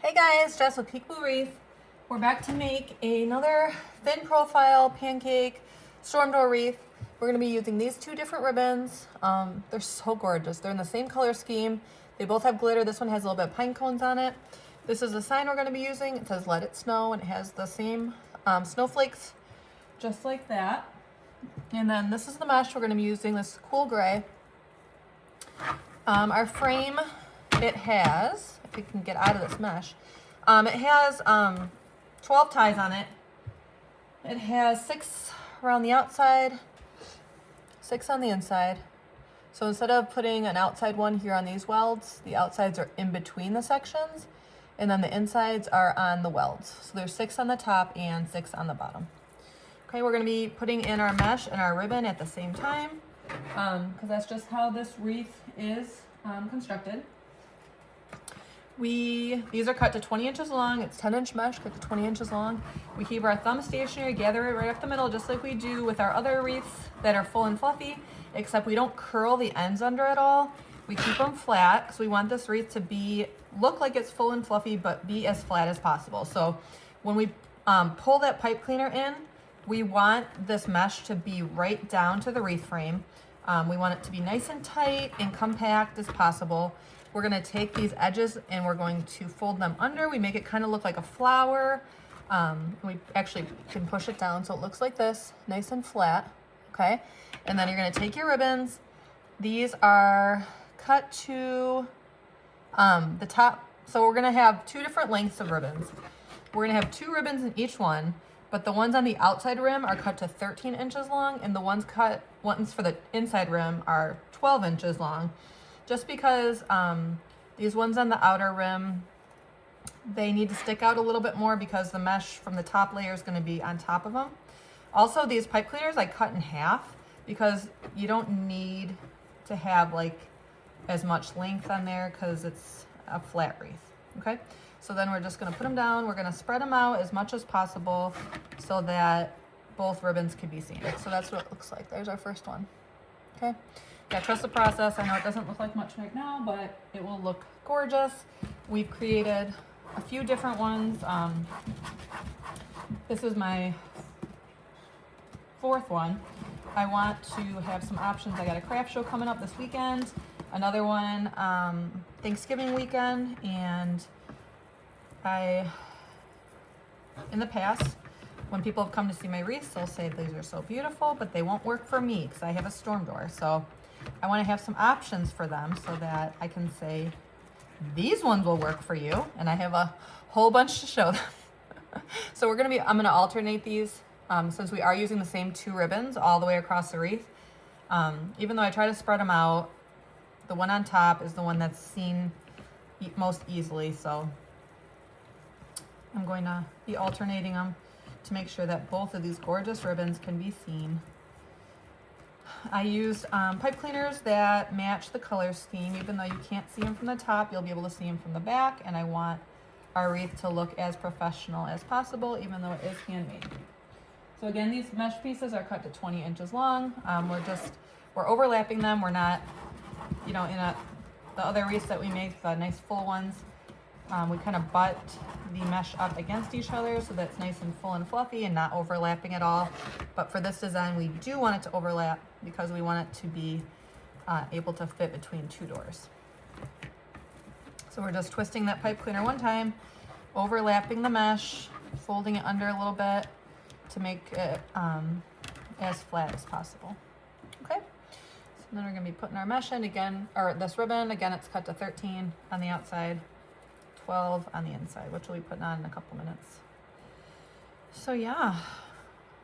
Hey guys, Jess with Peekaboo Wreath. We're back to make another thin profile pancake storm door wreath. We're going to be using these two different ribbons. They're so gorgeous. They're in the same color scheme. They both have glitter. This one has a little bit of pine cones on it. This is the sign we're going to be using. It says "Let It Snow" and it has the same snowflakes just like that. And then this is the mesh we're going to be using, this cool gray. Our frame, it has, if you can get out of this mesh, it has 12 ties on it. It has 6 around the outside, 6 on the inside. So instead of putting an outside one here on these welds, the outsides are in between the sections, and then the insides are on the welds. So there's 6 on the top and 6 on the bottom. Okay, we're going to be putting in our mesh and our ribbon at the same time, because that's just how this wreath is constructed. These are cut to 20 inches long. It's 10-inch mesh cut to 20 inches long. We keep our thumb stationary, gather it right up the middle, just like we do with our other wreaths that are full and fluffy, except we don't curl the ends under at all. We keep them flat because we want this wreath to look like it's full and fluffy, but be as flat as possible. So when we pull that pipe cleaner in, we want this mesh to be right down to the wreath frame. We want it to be nice and tight and compact as possible. We're going to take these edges and we're going to fold them under. We make it kind of look like a flower. We actually can push it down so it looks like this, nice and flat. Okay, and then you're going to take your ribbons. These are cut to the top. So we're going to have 2 different lengths of ribbons. We're going to have 2 ribbons in each one, but the ones on the outside rim are cut to 13 inches long, and the ones for the inside rim are 12 inches long. Just because these ones on the outer rim, they need to stick out a little bit more because the mesh from the top layer is going to be on top of them. Also, these pipe cleaners I cut in half because you don't need to have like as much length on there because it's a flat wreath. Okay, so then we're just going to put them down. We're going to spread them out as much as possible so that both ribbons can be seen. So that's what it looks like. There's our first one. Okay. Yeah, trust the process. I know it doesn't look like much right now, but it will look gorgeous. We've created a few different ones. This is my 4th one. I want to have some options. I got a craft show coming up this weekend, another one Thanksgiving weekend, and in the past, when people have come to see my wreaths, they'll say these are so beautiful, but they won't work for me because I have a storm door. So I want to have some options for them so that I can say these ones will work for you, and I have a whole bunch to show them. So I'm going to alternate these since we are using the same 2 ribbons all the way across the wreath. Even though I try to spread them out, the one on top is the one that's seen most easily. So I'm going to be alternating them to make sure that both of these gorgeous ribbons can be seen. I used pipe cleaners that match the color scheme. Even though you can't see them from the top, you'll be able to see them from the back, and I want our wreath to look as professional as possible, even though it is handmade. So again, these mesh pieces are cut to 20 inches long. We're overlapping them. We're not, in the other wreaths that we make, the nice full ones, we kind of butt the mesh up against each other so that's nice and full and fluffy and not overlapping at all. But for this design, we do want it to overlap because we want it to be able to fit between 2 doors. So we're just twisting that pipe cleaner one time, overlapping the mesh, folding it under a little bit to make it as flat as possible. Okay, so then we're going to be putting our mesh in again, or this ribbon, again, it's cut to 13 on the outside, 12 on the inside, which we'll be putting on in a couple minutes. So yeah,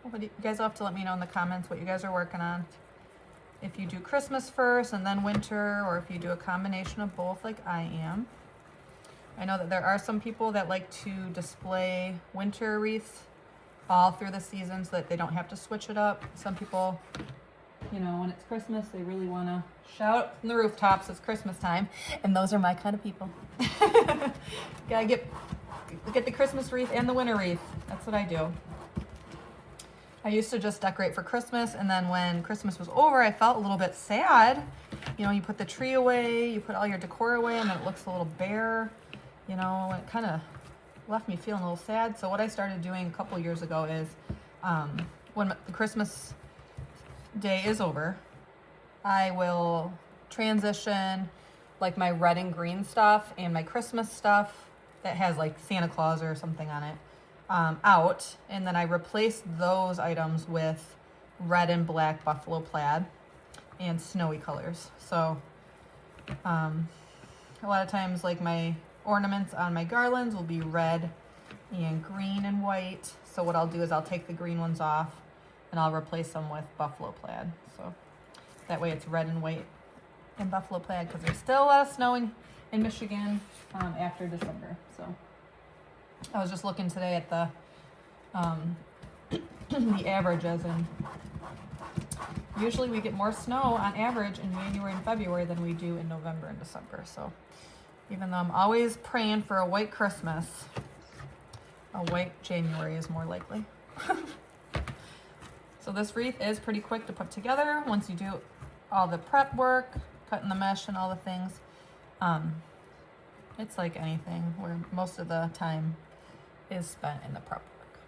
you guys will have to let me know in the comments what you guys are working on. If you do Christmas first and then winter, or if you do a combination of both like I am. I know that there are some people that like to display winter wreaths all through the season so that they don't have to switch it up. Some people, when it's Christmas, they really want to shout from the rooftops it's Christmas time, and those are my kind of people. Gotta get the Christmas wreath and the winter wreath. That's what I do. I used to just decorate for Christmas, and then when Christmas was over, I felt a little bit sad. You put the tree away, you put all your decor away, and then it looks a little bare. you know, it kind of left me feeling a little sad. So what I started doing a couple years ago is when the Christmas day is over, I will transition like my red and green stuff and my Christmas stuff that has like Santa Claus or something on it out, and then I replace those items with red and black buffalo plaid and snowy colors. So a lot of times like my ornaments on my garlands will be red and green and white. So what I'll do is I'll take the green ones off and I'll replace them with buffalo plaid. So that way it's red and white and buffalo plaid, because there's still a lot of snow in Michigan after December. So I was just looking today at the the averages, and usually we get more snow on average in January and February than we do in November and December. So even though I'm always praying for a white Christmas, a white January is more likely. So this wreath is pretty quick to put together once you do all the prep work, cutting the mesh and all the things. It's like anything where most of the time is spent in the prep work.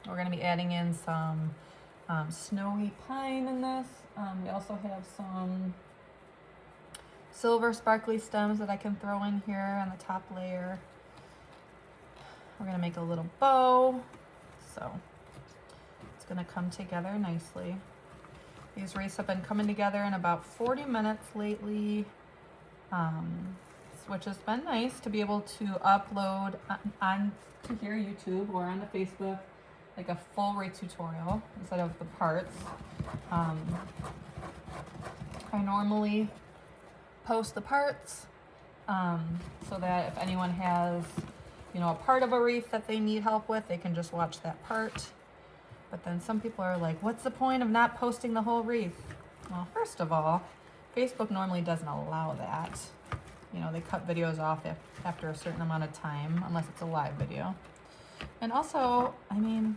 We're going to be adding in some snowy pine in this. We also have some silver sparkly stems that I can throw in here on the top layer. We're going to make a little bow, so it's going to come together nicely. These wreaths have been coming together in about 40 minutes lately, which has been nice to be able to upload on to here, YouTube, or onto Facebook, like a full wreath tutorial instead of the parts. I normally post the parts so that if anyone has, you know, a part of a wreath that they need help with, they can just watch that part. But then some people are like, what's the point of not posting the whole wreath? Well, first of all, Facebook normally doesn't allow that. You know, they cut videos off after a certain amount of time, unless it's a live video. And also, I mean,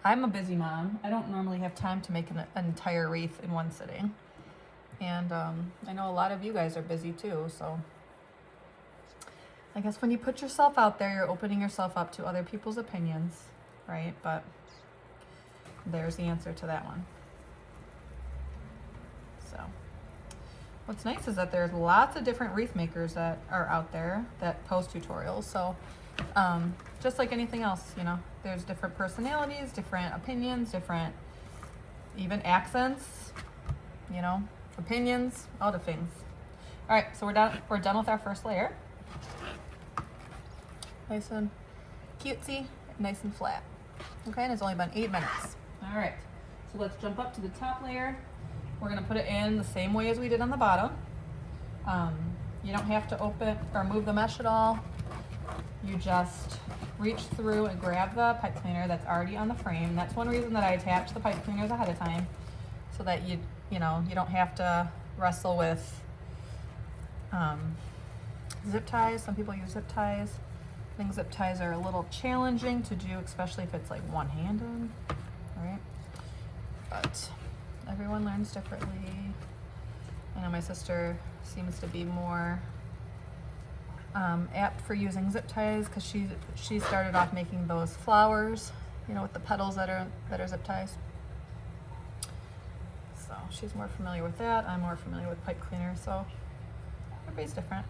I'm a busy mom. I don't normally have time to make an entire wreath in one sitting. And I know a lot of you guys are busy too, so I guess when you put yourself out there, you're opening yourself up to other people's opinions, right? But there's the answer to that one. So what's nice is that there's lots of different wreath makers that are out there that post tutorials. So just like anything else, you know, there's different personalities, different opinions, different even accents, you know, opinions, all the things. All right, so we're done with our first layer. Nice and cutesy, nice and flat. Okay, and it's only been 8 minutes. All right, so let's jump up to the top layer. We're gonna put it in the same way as we did on the bottom. You don't have to open or move the mesh at all. You just reach through and grab the pipe cleaner that's already on the frame. That's one reason that I attach the pipe cleaners ahead of time, so that you don't have to wrestle with zip ties. Some people use zip ties. I think zip ties are a little challenging to do, especially if it's like one-handed, right? But everyone learns differently. I know my sister seems to be more apt for using zip ties, because she started off making those flowers, you know, with the petals that are zip ties. So she's more familiar with that. I'm more familiar with pipe cleaner, so everybody's different.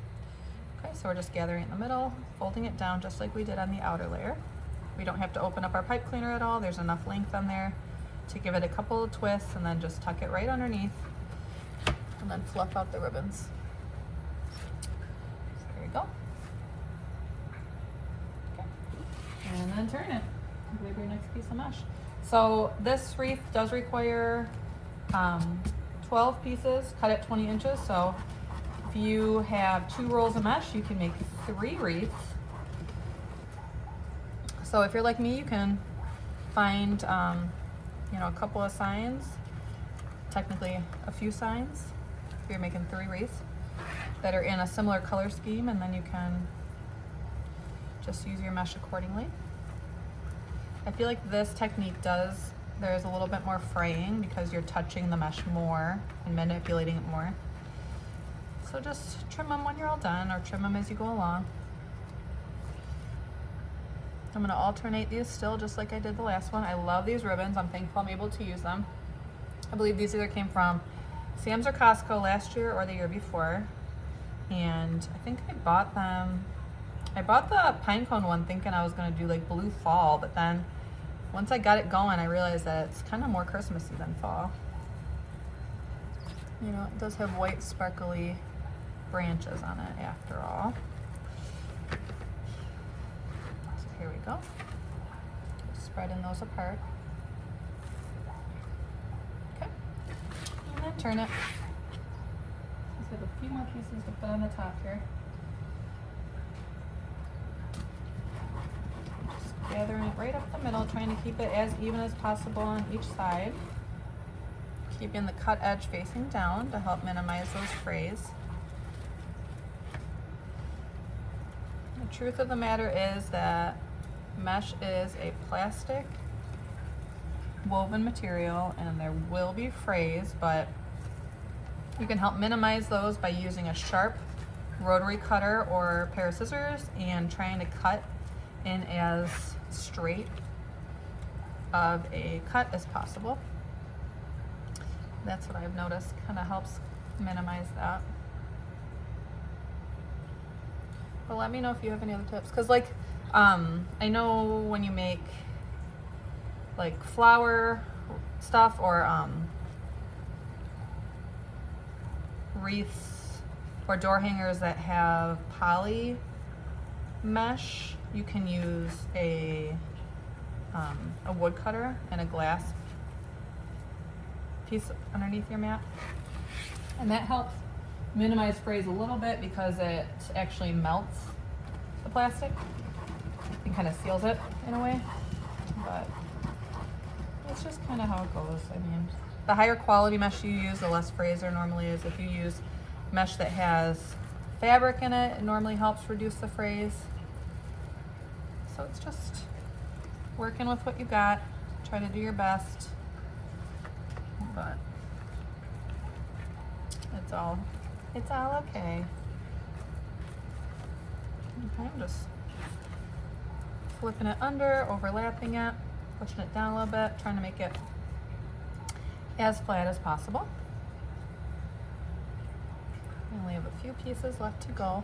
Okay, so we're just gathering it in the middle, folding it down just like we did on the outer layer. We don't have to open up our pipe cleaner at all. There's enough length on there to give it a couple of twists, and then just tuck it right underneath, and then fluff out the ribbons. So there you go. Okay, and then turn it. Grab your next piece of mesh. So this wreath does require 12 pieces cut at 20 inches. So if you have 2 rolls of mesh, you can make 3 wreaths. So if you're like me, you can find a couple of signs, technically a few signs, if you're making 3 wreaths that are in a similar color scheme, and then you can just use your mesh accordingly. I feel like this technique there's a little bit more fraying because you're touching the mesh more and manipulating it more. So just trim them when you're all done, or trim them as you go along. I'm gonna alternate these still just like I did the last one. I love these ribbons. I'm thankful I'm able to use them. I believe these either came from Sam's or Costco last year or the year before. And I think I bought them. I bought the pine cone one thinking I was gonna do like blue fall, but then once I got it going, I realized that it's kind of more Christmassy than fall. You know, it does have white sparkly branches on it after all. So here we go. Spreading those apart. Okay, and then turn it. Just have a few more pieces to put on the top here. Just gathering it right up the middle, trying to keep it as even as possible on each side. Keeping the cut edge facing down to help minimize those frays. The truth of the matter is that mesh is a plastic woven material and there will be frays, but you can help minimize those by using a sharp rotary cutter or pair of scissors and trying to cut in as straight of a cut as possible. That's what I've noticed, kind of helps minimize that. But let me know if you have any other tips, because like I know when you make like flower stuff or wreaths or door hangers that have poly mesh, you can use a wood cutter and a glass piece underneath your mat, and that helps minimize frays a little bit because it actually melts the plastic and kind of seals it in a way. But it's just kind of how it goes. I mean, the higher quality mesh you use, the less frays there normally is. If you use mesh that has fabric in it, it normally helps reduce the frays. So it's just working with what you got, try to do your best. But it's all okay. Okay, I'm just flipping it under, overlapping it, pushing it down a little bit, trying to make it as flat as possible. I only have a few pieces left to go.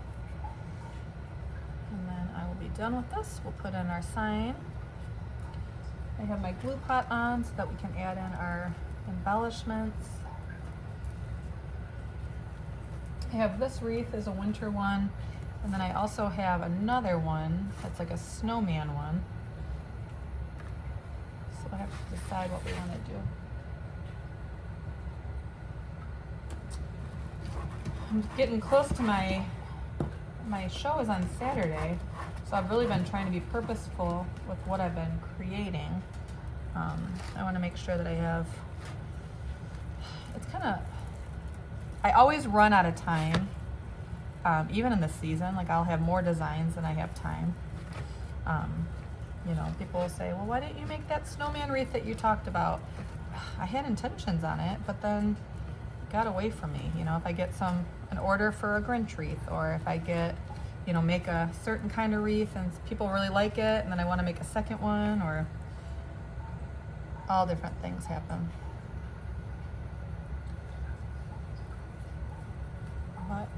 And then I will be done with this. We'll put in our sign. I have my glue pot on so that we can add in our embellishments. I have this wreath is a winter one, and then I also have another one that's like a snowman one. So I have to decide what we want to do. I'm getting close to my show is on Saturday, so I've really been trying to be purposeful with what I've been creating. I want to make sure that I have, it's kind of, I always run out of time, even in the season. Like I'll have more designs than I have time. You know, people will say, well, why didn't you make that snowman wreath that you talked about? I had intentions on it, but then it got away from me. You know, if I get an order for a Grinch wreath, or if I get, you know, make a certain kind of wreath and people really like it, and then I want to make a second one, or all different things happen. But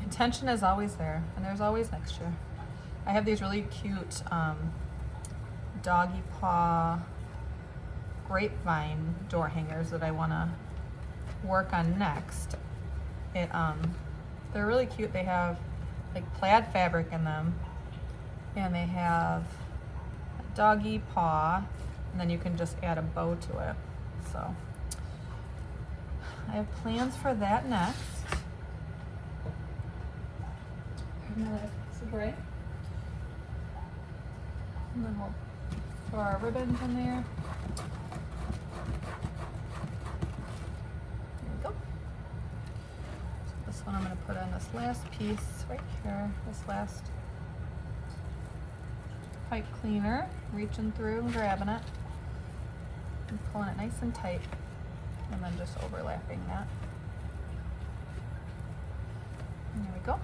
intention is always there, and there's always next year. I have these really cute doggy paw grapevine door hangers that I want to work on next. They're really cute. They have like plaid fabric in them, and they have a doggy paw, and then you can just add a bow to it. So I have plans for that next. Another piece of gray. And then we'll throw our ribbons in there. There we go. So this one I'm going to put on this last piece right here, this last pipe cleaner, reaching through and grabbing it and pulling it nice and tight, and then just overlapping that. And there we go.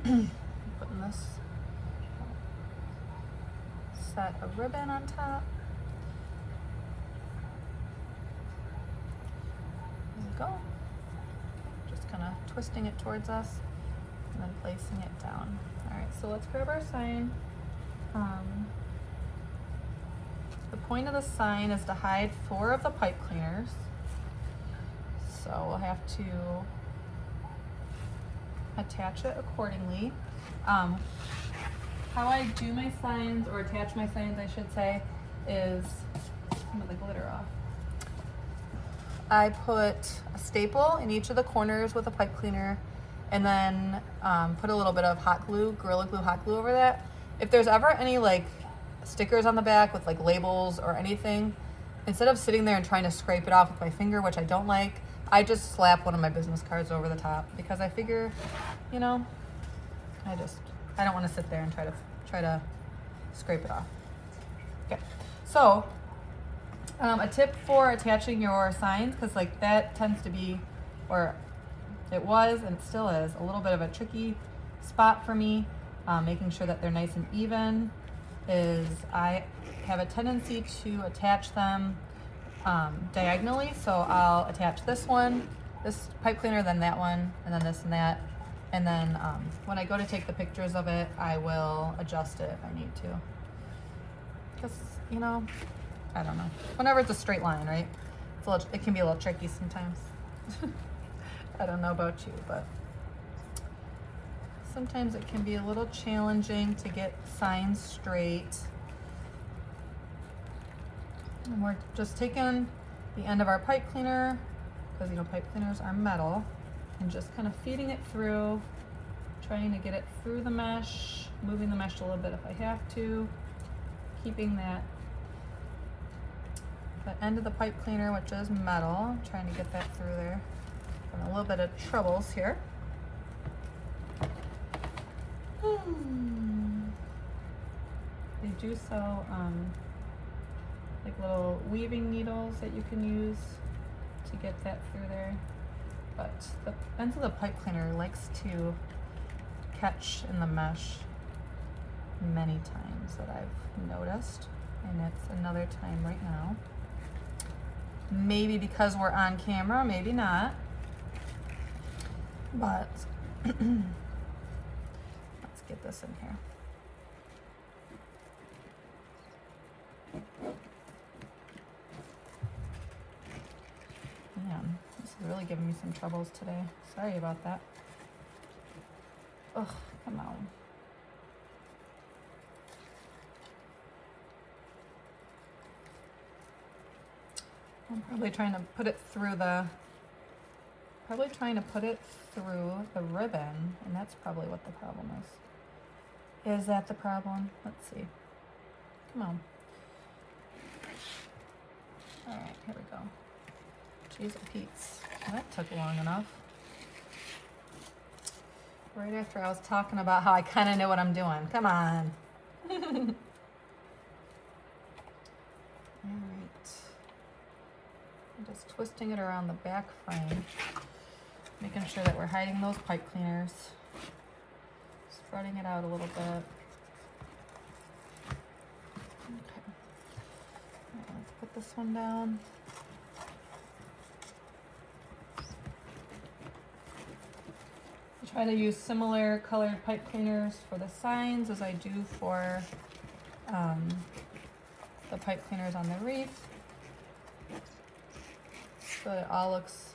Putting this set of ribbon on top. There we go. Just kind of twisting it towards us and then placing it down. All right, so let's grab our sign. The point of the sign is to hide 4 of the pipe cleaners. So we'll have to attach it accordingly. How I do my signs, or attach my signs I should say, is some of the glitter off. I put a staple in each of the corners with a pipe cleaner, and then put a little bit of hot glue, Gorilla Glue hot glue over that. If there's ever any like stickers on the back with like labels or anything, instead of sitting there and trying to scrape it off with my finger, which I don't like, I just slap one of my business cards over the top, because I figure, you know, I don't want to sit there and try to scrape it off. Okay, so a tip for attaching your signs, because like that tends to be, or it was and it still is, a little bit of a tricky spot for me, making sure that they're nice and even, is I have a tendency to attach them diagonally. So I'll attach this one, this pipe cleaner, then that one, and then this and that. And then when I go to take the pictures of it, I will adjust it if I need to. Because, you know, I don't know. Whenever it's a straight line, right? It can be a little tricky sometimes. I don't know about you, but sometimes it can be a little challenging to get signs straight. And we're just taking the end of our pipe cleaner, because you know pipe cleaners are metal, and just kind of feeding it through, trying to get it through the mesh, moving the mesh a little bit if I have to, keeping that the end of the pipe cleaner, which is metal, trying to get that through there. Having a little bit of troubles here. They do sell like little weaving needles that you can use to get that through there, but the ends of the pipe cleaner likes to catch in the mesh many times that I've noticed, and it's another time right now. Maybe because we're on camera, maybe not, but let's get this in here. Man, this is really giving me some troubles today. Sorry about that. Ugh, come on. I'm probably trying to put it through the ribbon, and that's probably what the problem is. Is that the problem? Let's see. Come on. All right, here we go. Jeez, Pete's. That took long enough. Right after I was talking about how I kind of know what I'm doing. Come on. All right. I'm just twisting it around the back frame, making sure that we're hiding those pipe cleaners. Spreading it out a little bit. Okay. All right, let's put this one down. I try to use similar colored pipe cleaners for the signs as I do for the pipe cleaners on the wreath, so that it all looks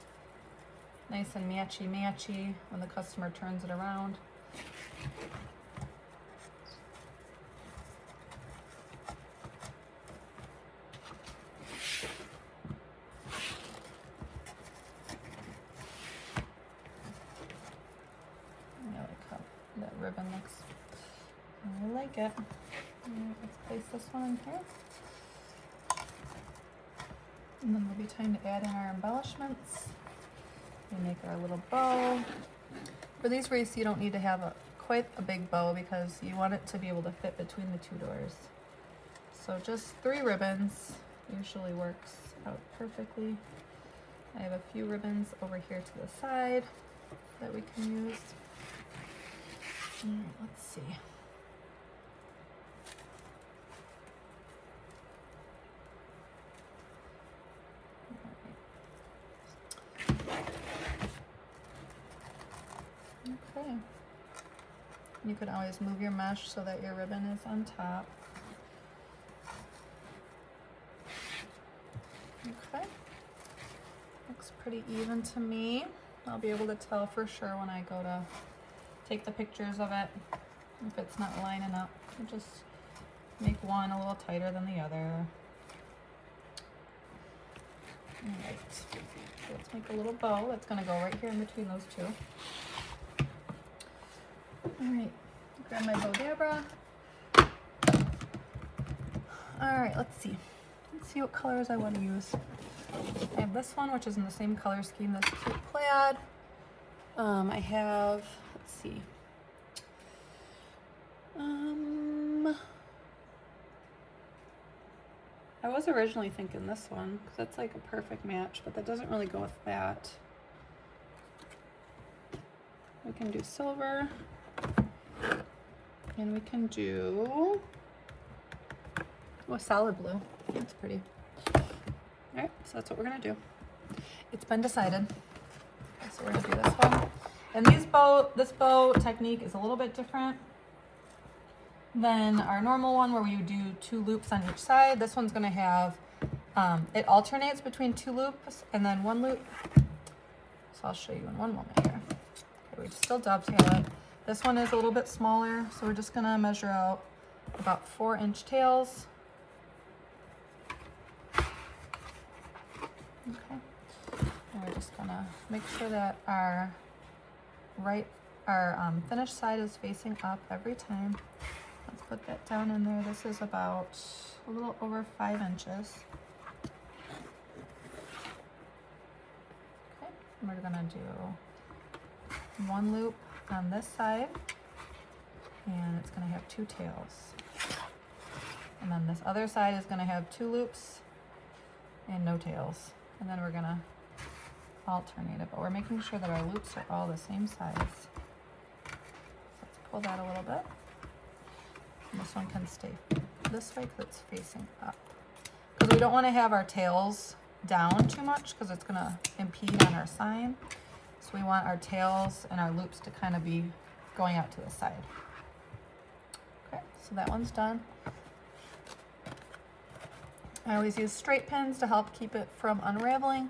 nice and matchy-matchy when the customer turns it around. I like how that ribbon looks. I like it. Right, let's place this one in here. And then there'll be time to add in our embellishments. We make our little bow. For these wreaths, you don't need to have quite a big bow, because you want it to be able to fit between the 2 doors. So just 3 ribbons usually works out perfectly. I have a few ribbons over here to the side that we can use. All right, let's see. Okay. You can always move your mesh so that your ribbon is on top. Okay. Looks pretty even to me. I'll be able to tell for sure when I go to take the pictures of it if it's not lining up. I'll just make one a little tighter than the other. All right. So let's make a little bow that's going to go right here in between those two. All right, grab my bow dabra. All right, let's see what colors I want to use. I have this one, which is in the same color scheme, this cute plaid. I have, let's see. I was originally thinking this one because that's like a perfect match, but that doesn't really go with that. We can do silver, and we can do solid blue. That's pretty. All right, so that's what we're gonna do. It's been decided. Okay, so we're gonna do this one. And this bow technique is a little bit different than our normal one where we do 2 loops on each side. This one's gonna have, it alternates between 2 loops and then 1 loop. So I'll show you in one moment here. Okay, we still dovetail it. This one is a little bit smaller, so we're just gonna measure out about 4-inch tails. Okay, and we're just gonna make sure that our finished side is facing up every time. Let's put that down in there. This is about a little over 5 inches. Okay, and we're gonna do 1 loop on this side, and it's gonna have 2 tails. And then this other side is gonna have 2 loops and no tails. And then we're gonna alternate it, but we're making sure that our loops are all the same size. So let's pull that a little bit. And this one can stay this way because it's facing up. Because we don't want to have our tails down too much because it's gonna impede on our sign. So we want our tails and our loops to kind of be going out to the side. Okay, so that one's done. I always use straight pins to help keep it from unraveling.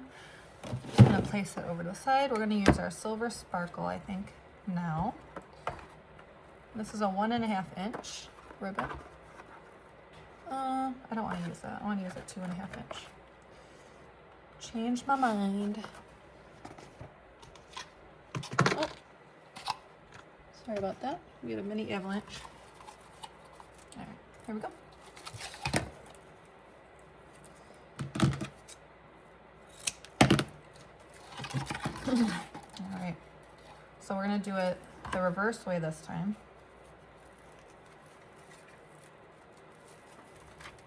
Just gonna place it over to the side. We're gonna use our silver sparkle, I think, now. This is a 1.5 inch ribbon. I don't wanna use that. I wanna use a 2.5 inch. Changed my mind. Oh, sorry about that. We had a mini avalanche. All right, here we go. All right, so we're gonna do it the reverse way this time.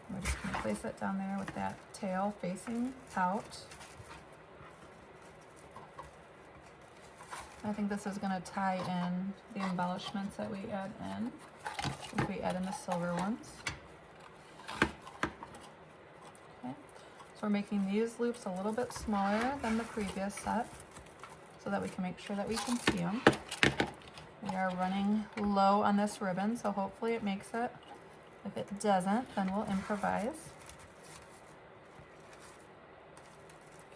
We're just gonna place it down there with that tail facing out. I think this is gonna tie in the embellishments that we add in, if we add in the silver ones. Okay, so we're making these loops a little bit smaller than the previous set, so that we can make sure that we can see them. We are running low on this ribbon, so hopefully it makes it. If it doesn't, then we'll improvise.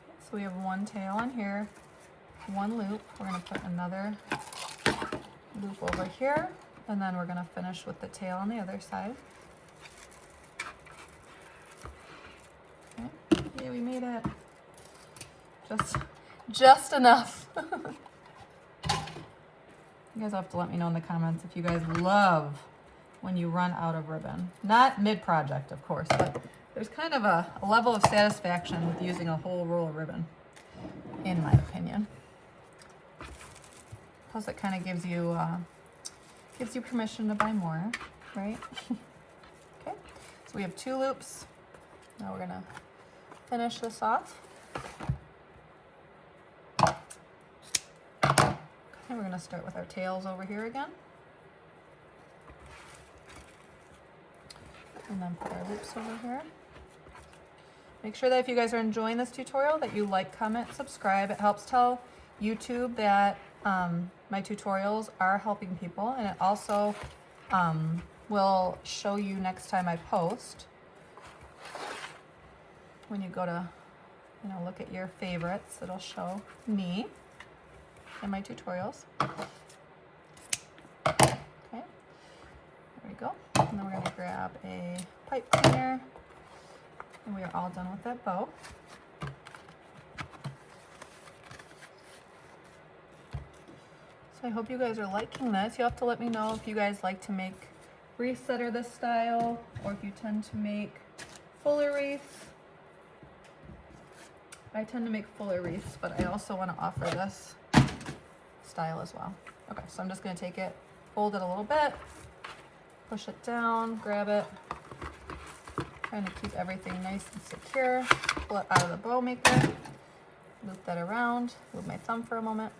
Okay, so we have 1 tail on here, 1 loop. We're going to put another loop over here, and then we're going to finish with the tail on the other side. Okay. Yeah, we made it. Just enough. You guys have to let me know in the comments if you guys love when you run out of ribbon. Not mid-project, of course, but there's kind of a level of satisfaction with using a whole roll of ribbon, in my opinion. Plus, it kind of gives you permission to buy more, right? Okay, so we have 2 loops. Now we're gonna finish this off. Okay, we're gonna start with our tails over here again. And then put our loops over here. Make sure that if you guys are enjoying this tutorial that you like, comment, subscribe. It helps tell YouTube that my tutorials are helping people, and it also will show you next time I post. When you go to, look at your favorites, it'll show me in my tutorials. Okay, there we go. And then we're gonna grab a pipe cleaner, and we are all done with that bow. So I hope you guys are liking this. You'll have to let me know if you guys like to make wreaths that are this style, or if you tend to make fuller wreaths. I tend to make fuller wreaths, but I also want to offer this style as well. Okay, so I'm just going to take it, fold it a little bit, push it down, grab it, trying to keep everything nice and secure, pull it out of the bow maker, loop that around, move my thumb for a moment.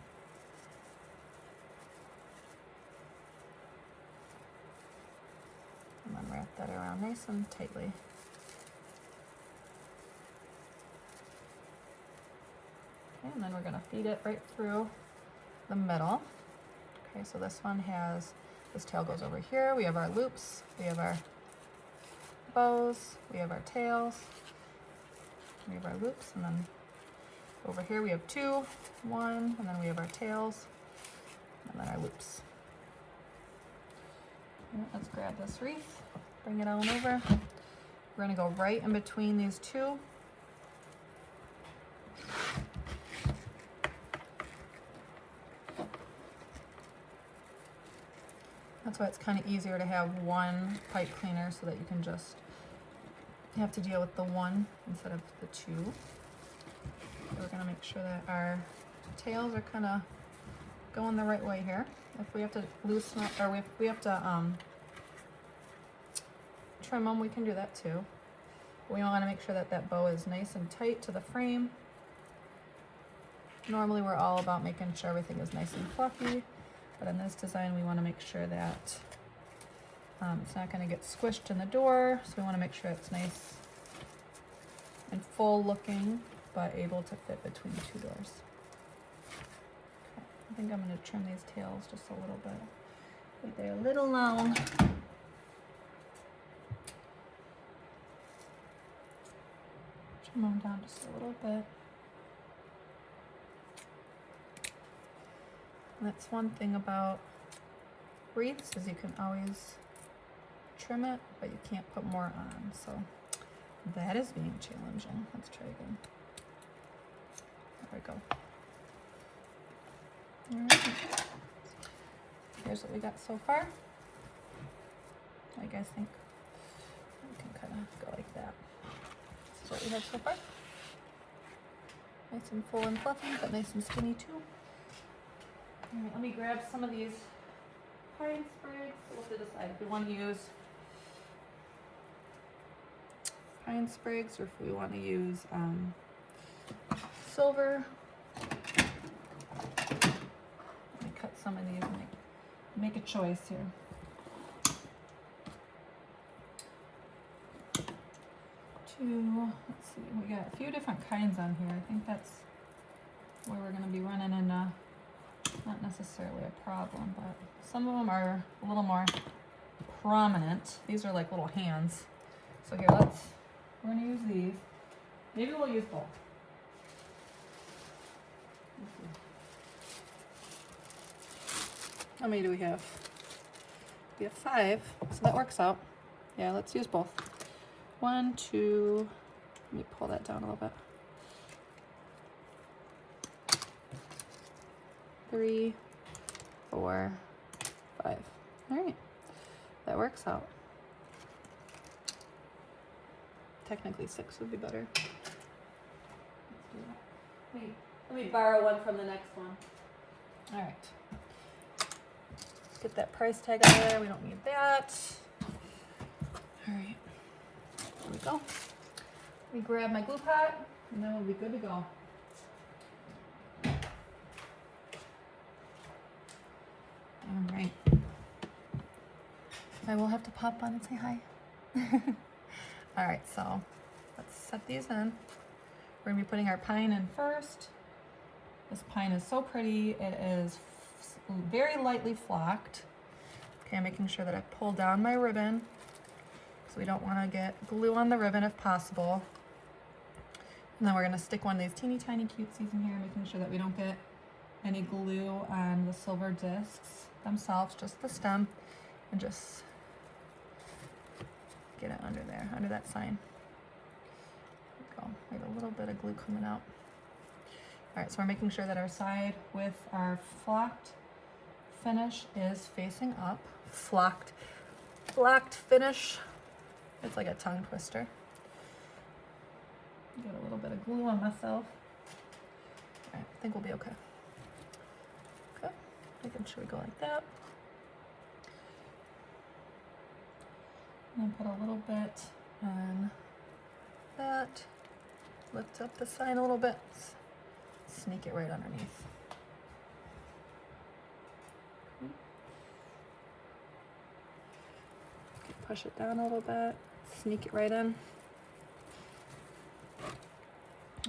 And then wrap that around nice and tightly. And then we're going to feed it right through the middle. Okay, so this one has, this tail goes over here. We have our loops, we have our bows, we have our tails, we have our loops, and then over here we have two, one, and then we have our tails, and then our loops. And let's grab this wreath, bring it on over. We're going to go right in between these two. That's why it's kind of easier to have one pipe cleaner, so that you can just have to deal with the one instead of the two. So we're going to make sure that our tails are kind of going the right way here. If we have to loosen up, or if we have to trim them, we can do that too. We want to make sure that that bow is nice and tight to the frame. Normally we're all about making sure everything is nice and fluffy. But in this design, we want to make sure that it's not going to get squished in the door. So we want to make sure it's nice and full looking, but able to fit between two doors. Okay, I think I'm going to trim these tails just a little bit. But they're a little long. Trim them down just a little bit. That's one thing about wreaths, is you can always trim it, but you can't put more on. So that is being challenging. Let's try again. There we go. All right. Here's what we got so far. What do you guys think? We can kind of go like that. This is what we have so far. Nice and full and fluffy, but nice and skinny too. All right, let me grab some of these pine sprigs. We'll have to decide if we want to use pine sprigs or if we want to use silver. Let me cut some of these and make a choice here. Let's see, we got a few different kinds on here. I think that's where we're going to be running into not necessarily a problem, but some of them are a little more prominent. These are like little hands. So here, we're going to use these. Maybe we'll use both. How many do we have? We have 5, so that works out. Yeah, let's use both. 1, 2, let me pull that down a little bit. 3, 4, 5. All right, that works out. Technically 6 would be better. Let's do that. Let me borrow one from the next one. All right. Get that price tag out of there. We don't need that. All right. There we go. Let me grab my glue pot, and then we'll be good to go. All right. I will have to pop on and say hi. All right, so let's set these in. We're gonna be putting our pine in first. This pine is so pretty. It is very lightly flocked. Okay, I'm making sure that I pull down my ribbon because we don't want to get glue on the ribbon if possible. And then we're gonna stick one of these teeny tiny cutesies in here, making sure that we don't get any glue on the silver discs themselves, just the stem, and just get it under there, under that sign. There we go. We have a little bit of glue coming out. All right, so we're making sure that our side with our flocked finish is facing up. Flocked finish. It's like a tongue twister. Get a little bit of glue on myself. All right, I think we'll be okay. Okay, making sure we go like that. And then put a little bit on that. Lift up the sign a little bit. Sneak it right underneath. Push it down a little bit. Sneak it right in.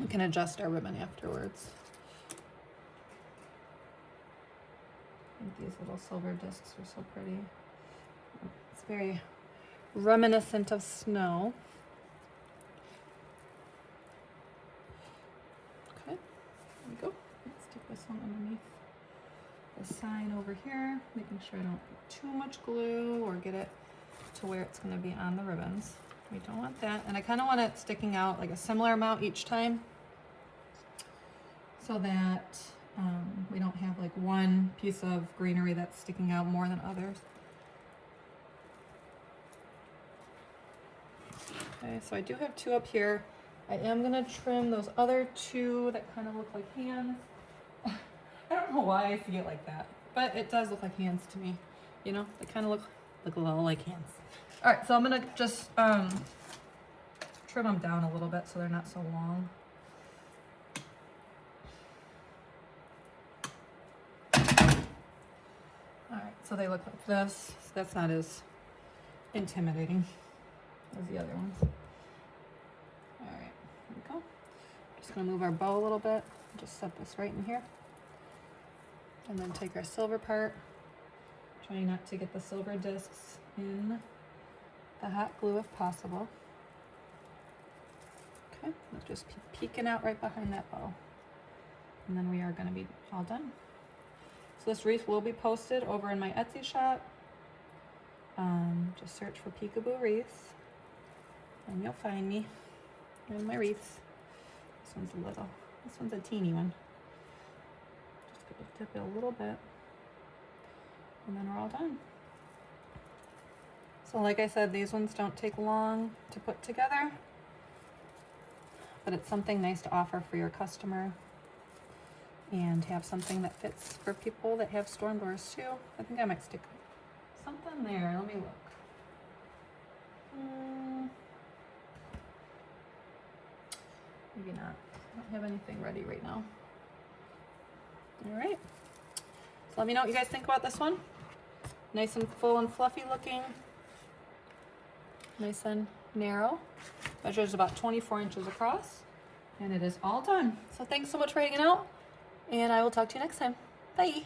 We can adjust our ribbon afterwards. I think these little silver discs are so pretty. It's very reminiscent of snow. Okay, there we go. Let's stick this one underneath the sign over here, making sure I don't put too much glue or get it to where it's going to be on the ribbons. We don't want that. And I kind of want it sticking out like a similar amount each time so that we don't have like one piece of greenery that's sticking out more than others. Okay, so I do have two up here. I am going to trim those other two that kind of look like hands. I don't know why I see it like that, but it does look like hands to me. You know, they kind of look a little like hands. All right, so I'm gonna just trim them down a little bit so they're not so long. All right, so they look like this. So that's not as intimidating as the other ones. All right, here we go. Just gonna move our bow a little bit. Just set this right in here. And then take our silver part. Trying not to get the silver discs in the hot glue if possible. Okay, just peeking out right behind that bow. And then we are going to be all done. So this wreath will be posted over in my Etsy shop. Just search for Peekaboo Wreath and you'll find me and my wreaths. This one's a little, this one's a teeny one. Just going to dip it a little bit. And then we're all done. So like I said, these ones don't take long to put together, but it's something nice to offer for your customer and have something that fits for people that have storm doors too. I think I might stick something there. Let me look. Maybe not. I don't have anything ready right now. All right. So let me know what you guys think about this one. Nice and full and fluffy looking. Nice and narrow. Measures about 24 inches across. And it is all done. So thanks so much for hanging out. And I will talk to you next time. Bye.